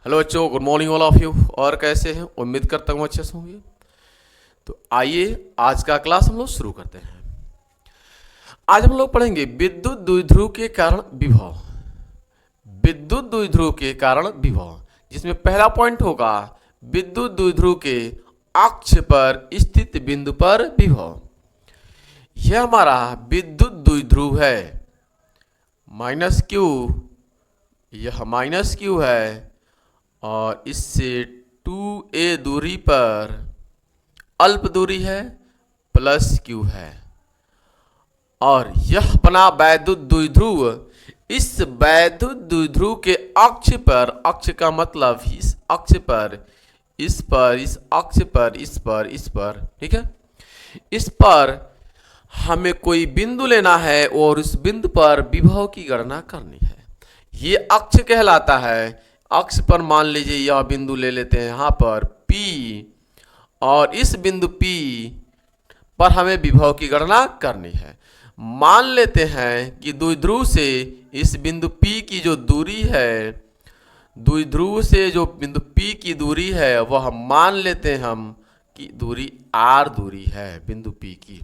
Hello बच्चों, good morning all of you. और कैसे हैं? उम्मीद करता हूँ अच्छे से होंगे। तो आइए आज का क्लास हम लोग शुरू करते हैं। आज हम लोग पढ़ेंगे विद्युत द्विध्रुव के कारण विभव। विद्युत द्विध्रुव के कारण विभव, जिसमें पहला पॉइंट होगा विद्युत द्विध्रुव के अक्ष पर स्थित बिंदु पर विभव। यह हमारा विद्युत द्विध्रुव है, माइनस क्यू, यह माइनस क्यू है और इससे 2a दूरी पर अल्प दूरी है, प्लस q है। और यह बना वैद्युत द्विध्रुव इस वैद्युत द्विध्रुव के अक्ष पर, अक्ष का मतलब इस अक्ष पर, इस पर, इस अक्ष पर, इस पर, इस पर, ठीक है। इस पर हमें कोई बिंदु लेना है और उस बिंदु पर विभव की गणना करनी है। ये अक्ष कहलाता है। अक्ष पर मान लीजिए यह बिंदु ले लेते हैं यहाँ पर P, और इस बिंदु P पर हमें विभव की गणना करनी है। मान लेते हैं कि द्विध्रुव से इस बिंदु P की जो दूरी है, द्विध्रुव से जो बिंदु P की दूरी है वह मान लेते हैं हम कि दूरी R दूरी है बिंदु P की,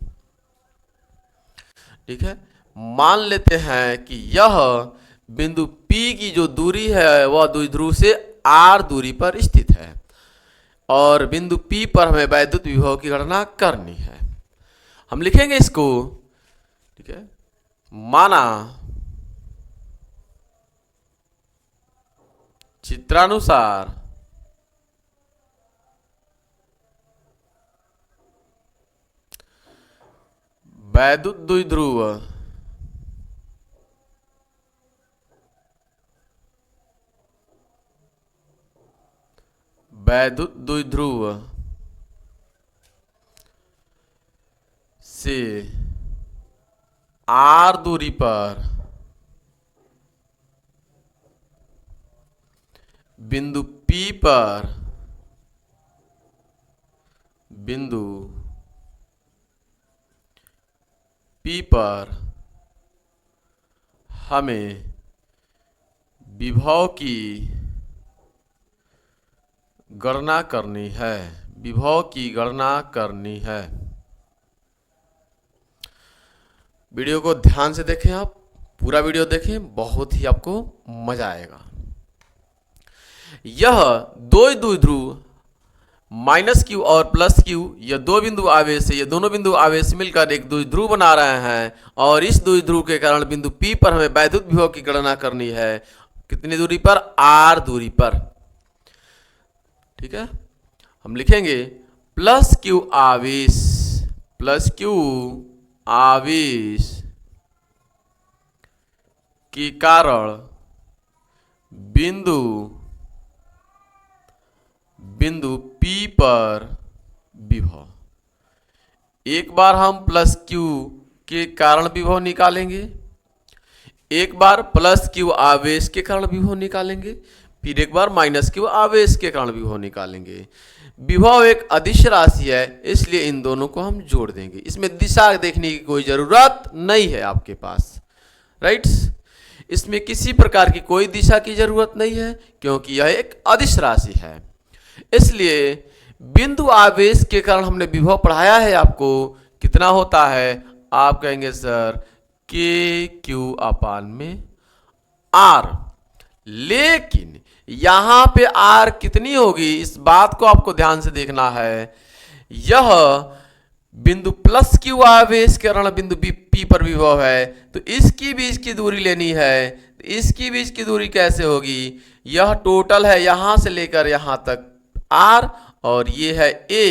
ठीक है। मान लेते हैं कि यह बिंदु P की जो दूरी है वह द्विध्रुव से R दूरी पर स्थित है और बिंदु P पर हमें वैद्युत विभव की गणना करनी है। हम लिखेंगे इसको, ठीक है। माना चित्रानुसार वैद्युत द्विध्रुव वैद्युत द्विध्रुव से R दूरी पर बिंदु P पर हमें विभव की गणना करनी है, विभव की गणना करनी है। वीडियो को ध्यान से देखें, आप पूरा वीडियो देखें, बहुत ही आपको मजा आएगा। यह दो द्विध्रुव माइनस क्यू और प्लस क्यू, ये दो बिंदु आवेश है, ये दोनों बिंदु आवेश मिलकर एक द्विध्रुव बना रहे हैं और इस द्विध्रुव के कारण बिंदु P पर हमें वैद्युत विभव की गणना करनी है। कितनी दूरी पर? R दूरी पर, ठीक है। हम लिखेंगे प्लस क्यू आवेश, प्लस क्यू आवेश के कारण बिंदु P पर विभव। एक बार हम प्लस क्यू के कारण विभव निकालेंगे, एक बार प्लस क्यू आवेश के कारण विभव निकालेंगे, फिर एक बार माइनस क्यू आवेश के कारण विभव निकालेंगे। विभव एक अदिश राशि है, इसलिए इन दोनों को हम जोड़ देंगे। इसमें दिशा देखने की कोई जरूरत नहीं है आपके पास, राइट। इसमें किसी प्रकार की कोई दिशा की जरूरत नहीं है क्योंकि यह एक अदिश राशि है। इसलिए बिंदु आवेश के कारण हमने विभव पढ़ाया है आपको, कितना होता है? आप कहेंगे सर KQ/R, लेकिन यहां पे R कितनी होगी इस बात को आपको ध्यान से देखना है। यह बिंदु प्लस क्यू आवेश के कारण बिंदु P पर विभव है, तो इसकी बीच की दूरी लेनी है। तो इसकी बीच की दूरी कैसे होगी? यह टोटल है यहां से लेकर यहां तक R और ये है A,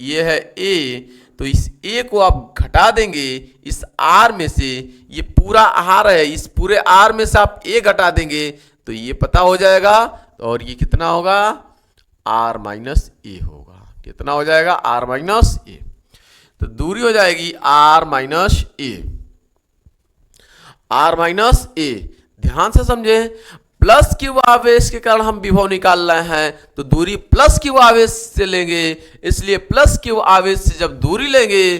ये है A, तो इस A को आप घटा देंगे इस R में से। ये पूरा R है, इस पूरे R में से आप A घटा देंगे तो ये पता हो जाएगा, और ये कितना होगा? R माइनस A होगा। कितना हो जाएगा? R minus A। तो दूरी हो जाएगी R minus A, R minus A। ध्यान से समझे, प्लस क्यू आवेश के कारण हम विभव निकाल रहे हैं तो दूरी प्लस क्यू आवेश से लेंगे, इसलिए प्लस क्यू आवेश से जब दूरी लेंगे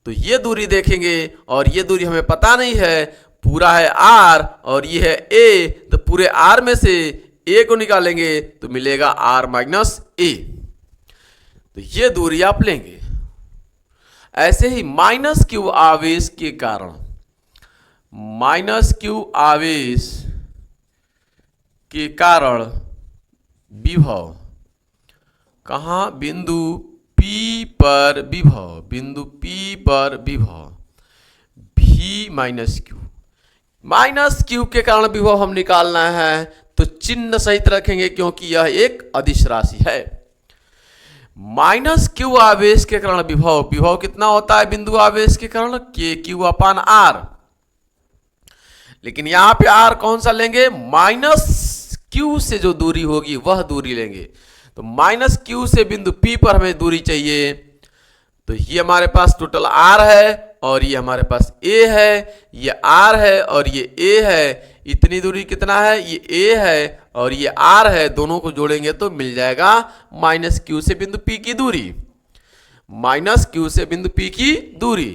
तो ये दूरी देखेंगे और ये दूरी हमें पता नहीं है, पूरा है R और ये है A, तो पूरे R में से ए को निकालेंगे तो मिलेगा आर माइनस ए। तो ये दूरी आप लेंगे। ऐसे ही माइनस क्यू आवेश के कारण, माइनस क्यू आवेश के कारण विभव, कहाँ, बिंदु P पर विभव, बिंदु P पर विभव V minus Q, minus Q के कारण विभव हम निकालना है तो चिन्ह सहित रखेंगे क्योंकि यह एक अदिश राशि है। माइनस क्यू आवेश के कारण विभव, विभव कितना होता है बिंदु आवेश के कारण, के क्यू अपान आर। लेकिन यहां पे आर कौन सा लेंगे, माइनस क्यू से जो दूरी होगी वह दूरी लेंगे। तो माइनस क्यू से बिंदु P पर हमें दूरी चाहिए। तो ये हमारे पास टोटल आर है और ये हमारे पास ए है, ये आर है और ये ए है। इतनी दूरी कितना है, ये ए है और ये आर है, दोनों को जोड़ेंगे तो मिल जाएगा माइनस क्यू से बिंदु P की दूरी, माइनस क्यू से बिंदु P की दूरी।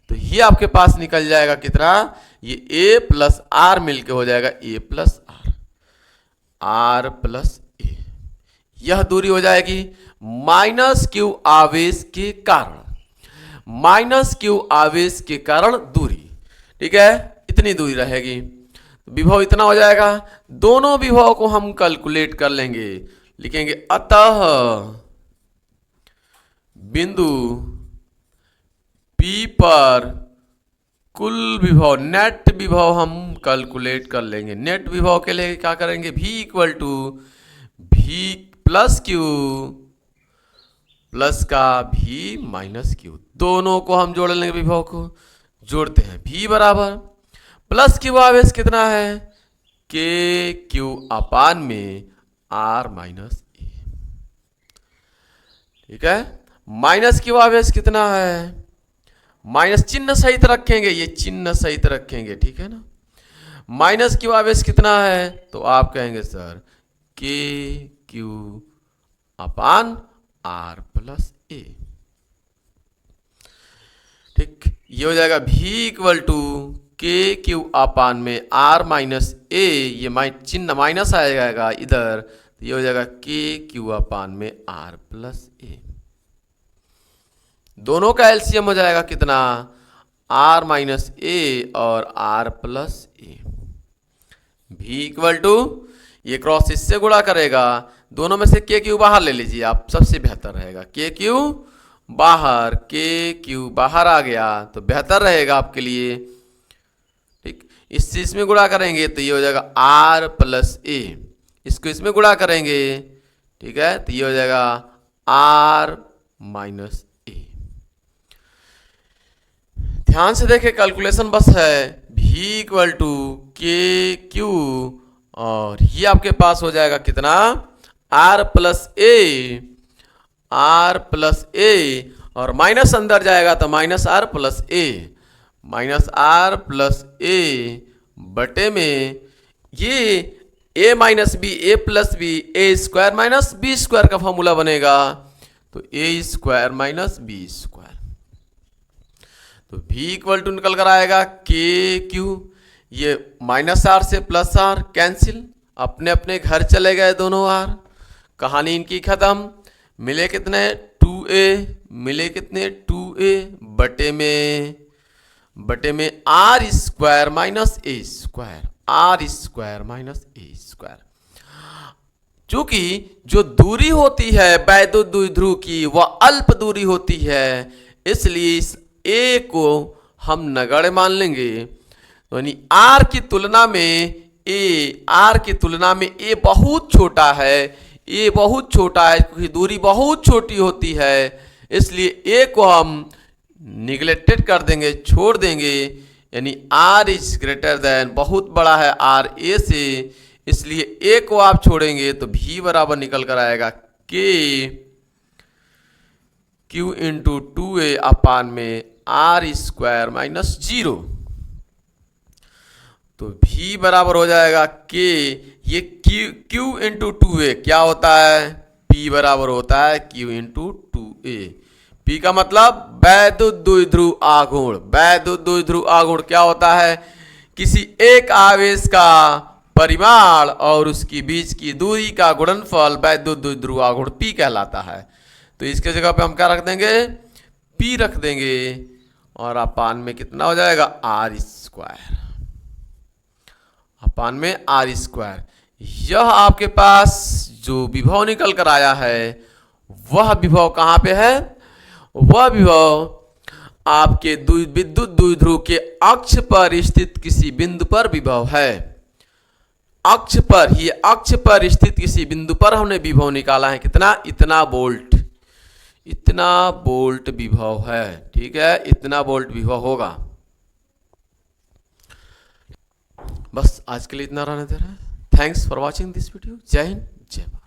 तो ये आपके पास निकल जाएगा कितना, ये ए प्लस आर मिलके हो जाएगा ए प्लस आर, आर प्लस ए। यह दूरी हो जाएगी माइनस क्यू आवेश के कारण, माइनस क्यू आवेश के कारण दूरी। ठीक है, इतनी दूरी रहेगी। विभव इतना हो जाएगा। दोनों विभव को हम कैलकुलेट कर लेंगे, लिखेंगे अतः बिंदु P पर कुल विभव, नेट विभव हम कैलकुलेट कर लेंगे। नेट विभव के लिए क्या करेंगे, V equal to V plus Q plus का V माइनस क्यू, दोनों को हम जोड़ लेंगे, विभव को जोड़ते हैं। V बराबर प्लस क्यू आवेश कितना है, के क्यू अपान में आर माइनस ए। ठीक है, माइनस क्यू आवेश कितना है, माइनस चिन्ह सहित रखेंगे, ये चिन्ह सहित रखेंगे। ठीक है ना, माइनस क्यू आवेश कितना है तो आप कहेंगे सर के क्यू अपान आर प्लस ए। ठीक, ये हो जाएगा V equal to k Q अपान में आर माइनस ए, ये चिन्ह माइनस आ जाएगा इधर, तो ये हो जाएगा के क्यू अपान में आर प्लस ए। दोनों का एलसीएम हो जाएगा कितना, आर माइनस ए और R plus A. V equal to, ये क्रॉस इससे गुणा करेगा, दोनों में से के क्यू बाहर ले लीजिए आप, सबसे बेहतर रहेगा। के क्यू बाहर, के क्यू बाहर आ गया तो बेहतर रहेगा आपके लिए। ठीक, इससे इसमें गुणा करेंगे तो ये हो जाएगा आर प्लस ए, इसको इसमें गुणा करेंगे, ठीक है, तो ये हो जाएगा आर माइनस ए। ध्यान से देखें, कैलकुलेशन बस है। V equal to k q और ये आपके पास हो जाएगा कितना, r plus a, r plus a और माइनस अंदर जाएगा तो minus r plus a, minus r plus a बटे में ये a minus b, a plus b, a square minus b square का फॉर्मूला बनेगा, तो a square minus b square. तो V इक्वल टू निकल कर आएगा के क्यू, ये माइनस आर से प्लस आर कैंसिल, अपने अपने घर चले गए दोनों आर, कहानी इनकी खत्म। मिले कितने 2a, मिले कितने 2a बटे में R square minus A square, R square minus A square. चूंकि जो दूरी होती है वैद्युत द्विध्रुव की वह अल्प दूरी होती है, इसलिए इस a को हम नगण्य मान लेंगे। तो यानी आर की तुलना में ए, आर की तुलना में ए बहुत छोटा है, ए बहुत छोटा है क्योंकि दूरी बहुत छोटी होती है, इसलिए ए को हम निगलेक्टेड कर देंगे, छोड़ देंगे। यानी आर इज ग्रेटर देन, बहुत बड़ा है आर ए से, इसलिए ए को आप छोड़ेंगे तो V बराबर निकल कर आएगा के क्यू इंटू 2a अपान में आर स्क्वायर माइनस 0। तो V बराबर हो जाएगा के, ये Q इंटू 2a क्या होता है, P बराबर होता है Q इंटू 2a। P का मतलब वैद्युत द्विध्रुव आघूर्ण। वैद्युत द्विध्रुव आघूर्ण क्या होता है, किसी एक आवेश का परिमाण और उसकी बीच की दूरी का गुणनफल वैद्युत द्विध्रुव आघूर्ण P कहलाता है। तो इसके जगह पे हम क्या रख देंगे, P रख देंगे, और अपान में कितना हो जाएगा, R स्क्वायर, अपान में R स्क्वायर। यह आपके पास जो विभव निकल कर आया है वह विभव कहाँ पे है, वह विभव आपके विद्युत द्विध्रुव के अक्ष पर स्थित किसी बिंदु पर विभव है। अक्ष पर, ये अक्ष पर स्थित किसी बिंदु पर हमने विभव निकाला है, कितना, इतना वोल्ट, इतना वोल्ट विभव है। ठीक है, इतना वोल्ट विभव होगा। बस आज के लिए इतना रहने दे रहा है। Thanks for watching this video. जय हिंद, जय भारत।